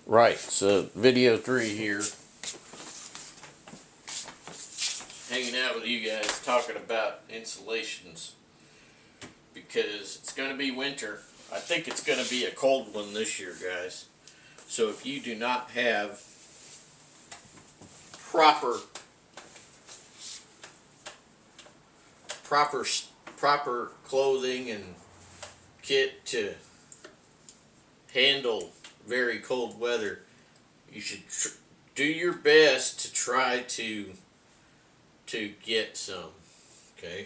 Right, so video 3 here, hanging out with you guys talking about insulations because it's going to be winter. I think it's going to be a cold one this year, guys. So if you do not have proper proper clothing and kit to handle very cold weather, you should do your best to try to get some, okay?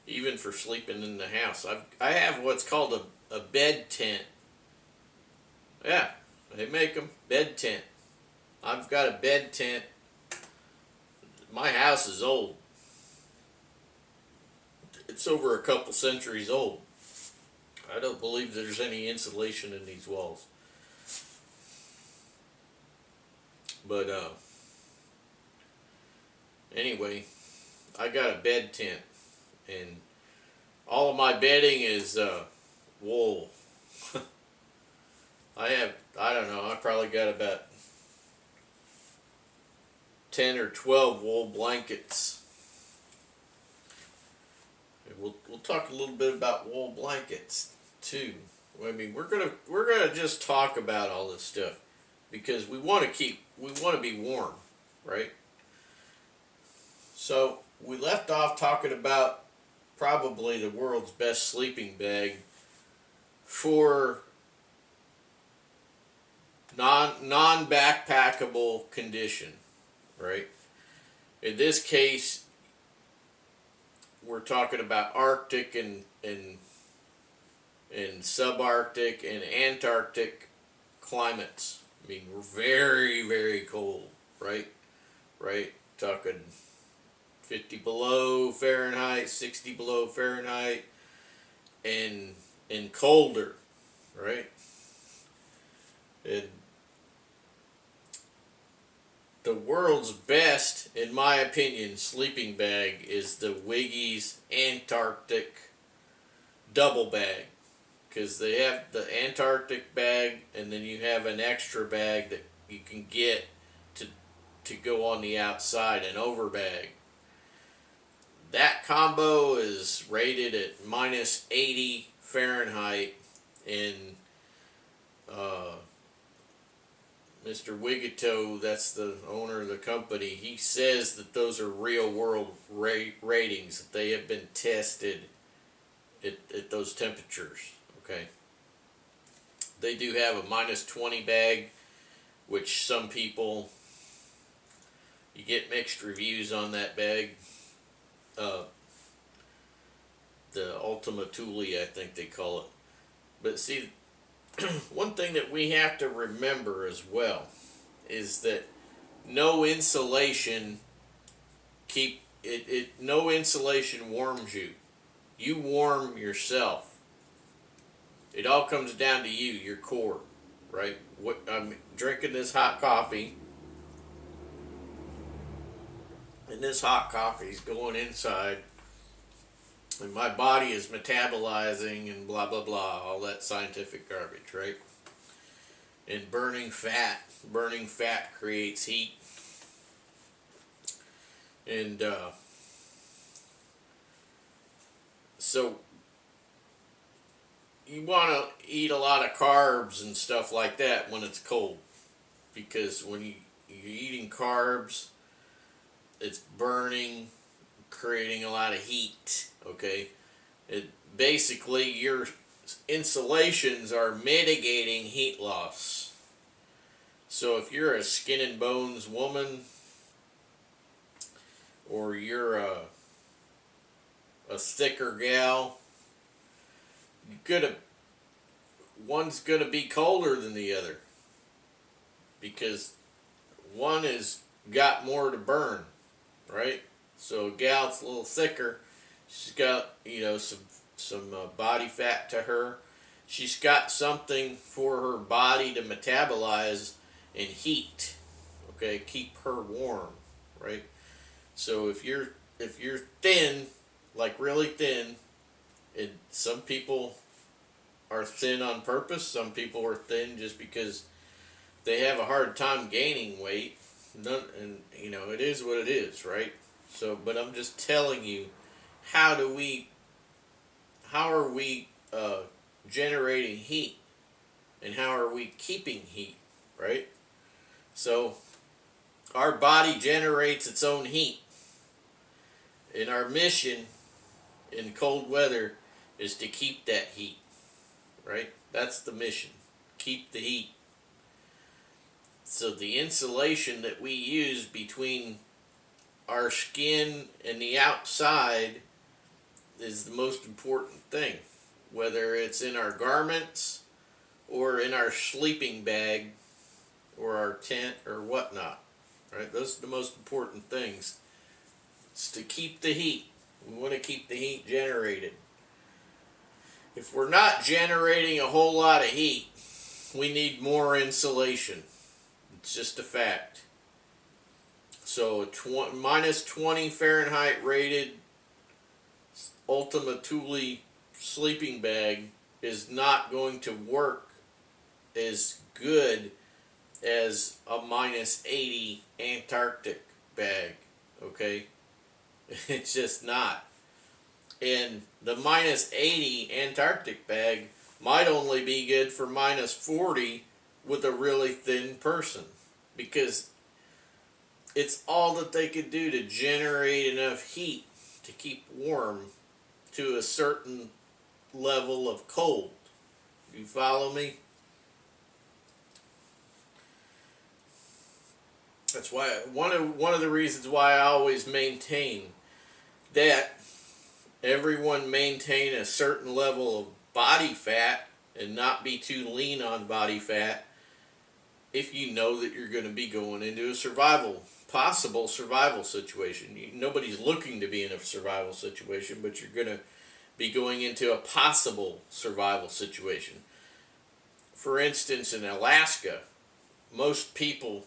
Even for sleeping in the house. I have what's called a bed tent. Yeah, they make them, bed tent. I've got a bed tent. My house is old. It's over a couple centuries old. I don't believe there's any insulation in these walls. But anyway, I got a bed tent, and all of my bedding is wool. I don't know, I probably got about 10 or 12 wool blankets. And we'll talk a little bit about wool blankets too. I mean, we're gonna just talk about all this stuff because we want to be warm, right? So we left off talking about probably the world's best sleeping bag for non-backpackable condition, right? In this case, we're talking about Arctic and subarctic and Antarctic climates. I mean, we're very, very cold, right? Right? Talking 50 below Fahrenheit, 60 below Fahrenheit, and colder, right? And the world's best, in my opinion, sleeping bag is the Wiggy's Antarctic double bag. Because they have the Antarctic bag, and then you have an extra bag that you can get to go on the outside, an over bag. That combo is rated at minus 80 Fahrenheit, and Mr. Wigato, that's the owner of the company, he says that those are real world ratings, that they have been tested at those temperatures. Okay. They do have a minus 20 bag, which some people, you get mixed reviews on that bag. The Ultima Thule, I think they call it. But see, one thing that we have to remember as well is that no insulation no insulation warms you. You warm yourself. It all comes down to you, your core, right? What I'm drinking this hot coffee, and this hot coffee is going inside, and my body is metabolizing and blah blah blah, all that scientific garbage, right? And burning fat creates heat, and so you want to eat a lot of carbs and stuff like that when it's cold, because when you're eating carbs, it's burning, creating a lot of heat, okay? Basically, your insulations are mitigating heat loss. So if you're a skin and bones woman, or you're a thicker gal, one's gonna be colder than the other, because one has got more to burn, right? So a gal's a little thicker, she's got, you know, some body fat to her. She's got something for her body to metabolize and heat, okay, keep her warm, right? So if you're thin, like really thin, and some people are thin on purpose, some people are thin just because they have a hard time gaining weight. And it is what it is, right? So, but I'm just telling you, how are we generating heat, and how are we keeping heat, right? So, our body generates its own heat, and our mission in cold weather is to keep that heat, right? That's the mission. Keep the heat. So the insulation that we use between our skin and the outside is the most important thing. Whether it's in our garments or in our sleeping bag or our tent or whatnot, right? Those are the most important things. It's to keep the heat. We want to keep the heat generated. If we're not generating a whole lot of heat, we need more insulation. It's just a fact. So a minus 20 Fahrenheit rated Ultima Thule sleeping bag is not going to work as good as a minus 80 Antarctic bag. Okay? It's just not. And the minus 80 Antarctic bag might only be good for minus 40 with a really thin person, because it's all that they could do to generate enough heat to keep warm to a certain level of cold. You follow me? That's why one of the reasons why I always maintain that everyone maintain a certain level of body fat and not be too lean on body fat if you know that you're going to be going into a possible survival situation. Nobody's looking to be in a survival situation, but you're going to be going into a possible survival situation. For instance, in Alaska, most people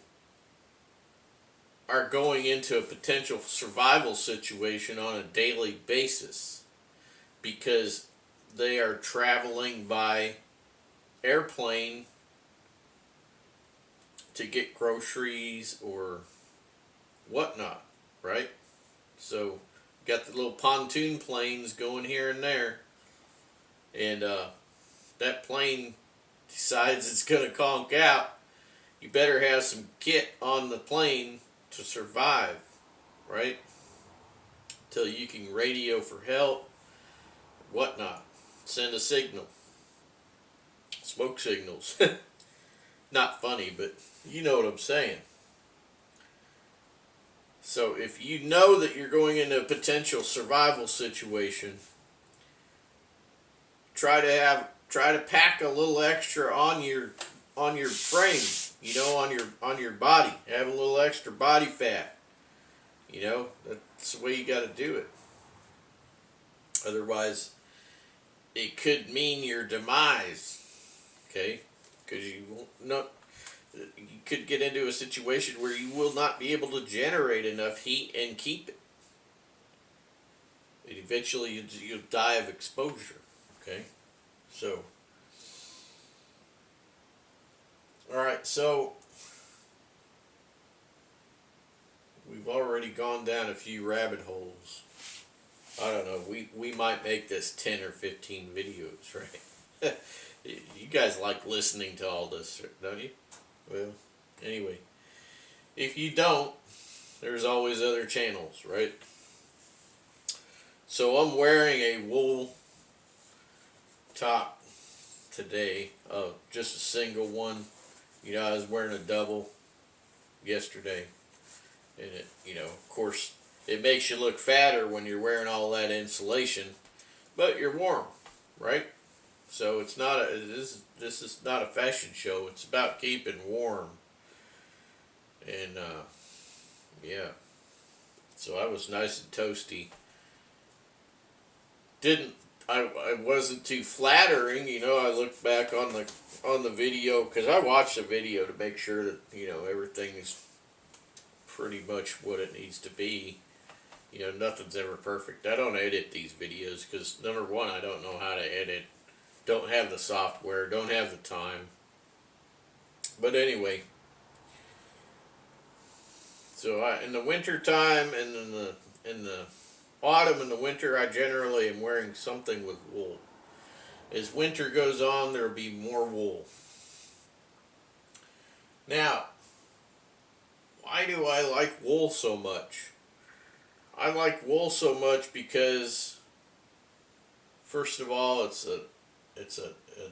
are going into a potential survival situation on a daily basis because they are traveling by airplane to get groceries or whatnot, right? So, got the little pontoon planes going here and there, and that plane decides it's going to conk out. You better have some kit on the plane to survive, right? Till you can radio for help, whatnot. Send a signal. Smoke signals. Not funny, but you know what I'm saying. So if you know that you're going into a potential survival situation, try to pack a little extra on your frame, on your body. Have a little extra body fat. That's the way you got to do it. Otherwise, it could mean your demise. Okay? Because you could get into a situation where you will not be able to generate enough heat and keep it. And eventually you'll die of exposure. Okay? So, alright, so we've already gone down a few rabbit holes. I don't know, we might make this 10 or 15 videos, right? You guys like listening to all this, don't you? Well, anyway, if you don't, there's always other channels, right? So I'm wearing a wool top today, just a single one. I was wearing a double yesterday, and of course, it makes you look fatter when you're wearing all that insulation, but you're warm, right? So it's not this is not a fashion show. It's about keeping warm. And yeah. So I was nice and toasty. I wasn't too flattering, I looked back on the video, because I watched the video to make sure that, everything is pretty much what it needs to be. Nothing's ever perfect. I don't edit these videos because, number one, I don't know how to edit. Don't have the software, don't have the time. But But anyway, so in the winter time and in the autumn and the winter, I generally am wearing something with wool. As winter goes on, there'll be more wool. Now, why do I like wool so much? I like wool so much because, first of all, it's a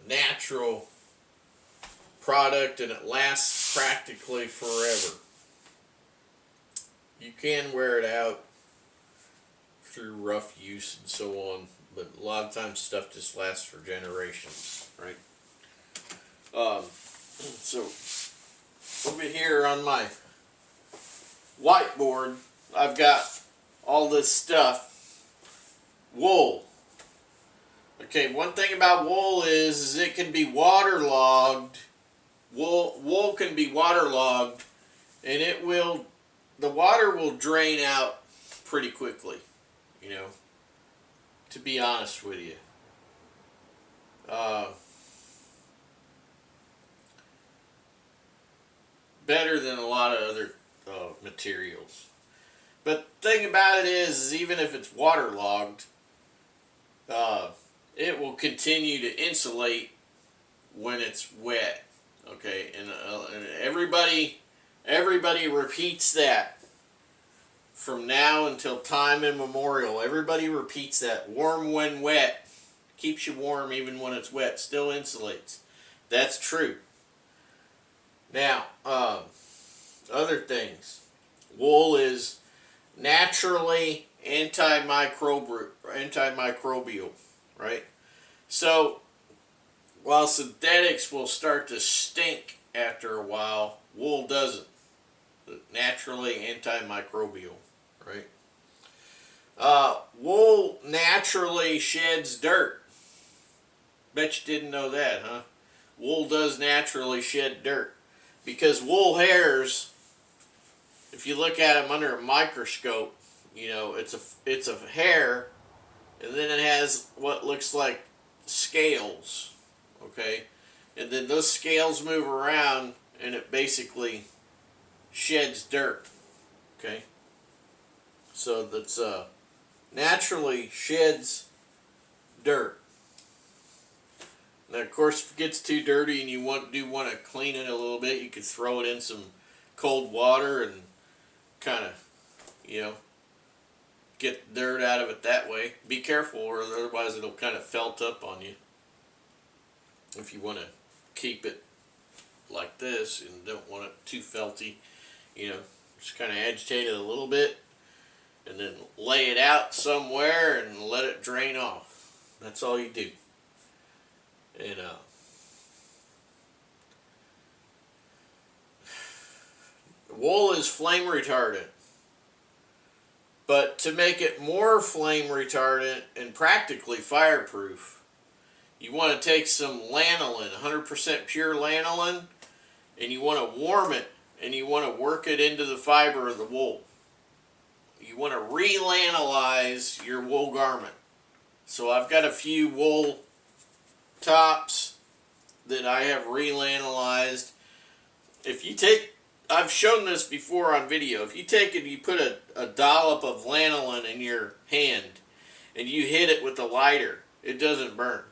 natural product and it lasts practically forever. You can wear it out through rough use and so on, but a lot of times stuff just lasts for generations, right? So over here on my whiteboard, I've got all this stuff. Wool. Okay, one thing about wool is it can be waterlogged. Wool can be waterlogged, and the water will drain out pretty quickly, you know, to be honest with you. Better than a lot of other materials. But the thing about it is even if it's waterlogged, it will continue to insulate when it's wet. Okay, and everybody repeats that from now until time immemorial. Everybody repeats that. Warm when wet keeps you warm even when it's wet. Still insulates. That's true. Now, other things. Wool is naturally antimicrobial, right? So, while synthetics will start to stink after a while, wool doesn't. Naturally antimicrobial, right? Wool naturally sheds dirt. Bet you didn't know that, huh? Wool does naturally shed dirt. Because wool hairs, if you look at them under a microscope, you know, it's a hair, and then it has what looks like scales, okay? And then those scales move around, and it basically sheds dirt, okay? So that's naturally sheds dirt. Now, of course, if it gets too dirty and you want to clean it a little bit, you could throw it in some cold water and kind of, you know, get dirt out of it that way. Be careful, or otherwise it'll kind of felt up on you. If you want to keep it like this and don't want it too felty, you know, just kind of agitate it a little bit and then lay it out somewhere and let it drain off. That's all you do. And wool is flame retardant, but to make it more flame retardant and practically fireproof, you want to take some lanolin, 100% pure lanolin, and you want to warm it and you want to work it into the fiber of the wool. You want to re-lanolize your wool garment. So I've got a few wool tops that I have re-lanolized. If you take, I've shown this before on video, if you take it, you put a dollop of lanolin in your hand and you hit it with a lighter, it doesn't burn.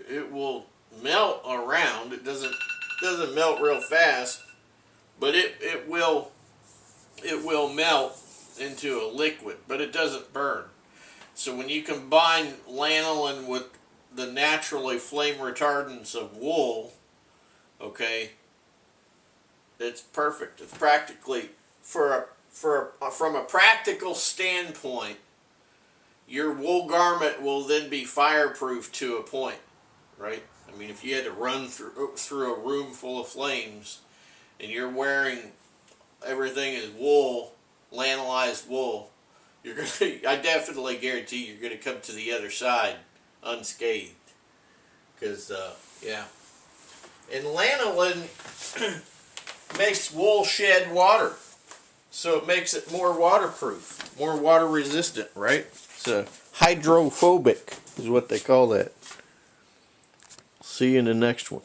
It will melt around. It doesn't melt real fast, but it will melt into a liquid, but it doesn't burn. So when you combine lanolin with the naturally flame retardants of wool, okay, it's perfect. It's practically, from a practical standpoint, your wool garment will then be fireproof to a point, right? I mean, if you had to run through a room full of flames and you're wearing everything is wool, lanolized wool, I definitely guarantee you're going to come to the other side unscathed. Because, yeah. And lanolin makes wool shed water. So it makes it more waterproof, more water resistant, right? So hydrophobic is what they call that. See you in the next one.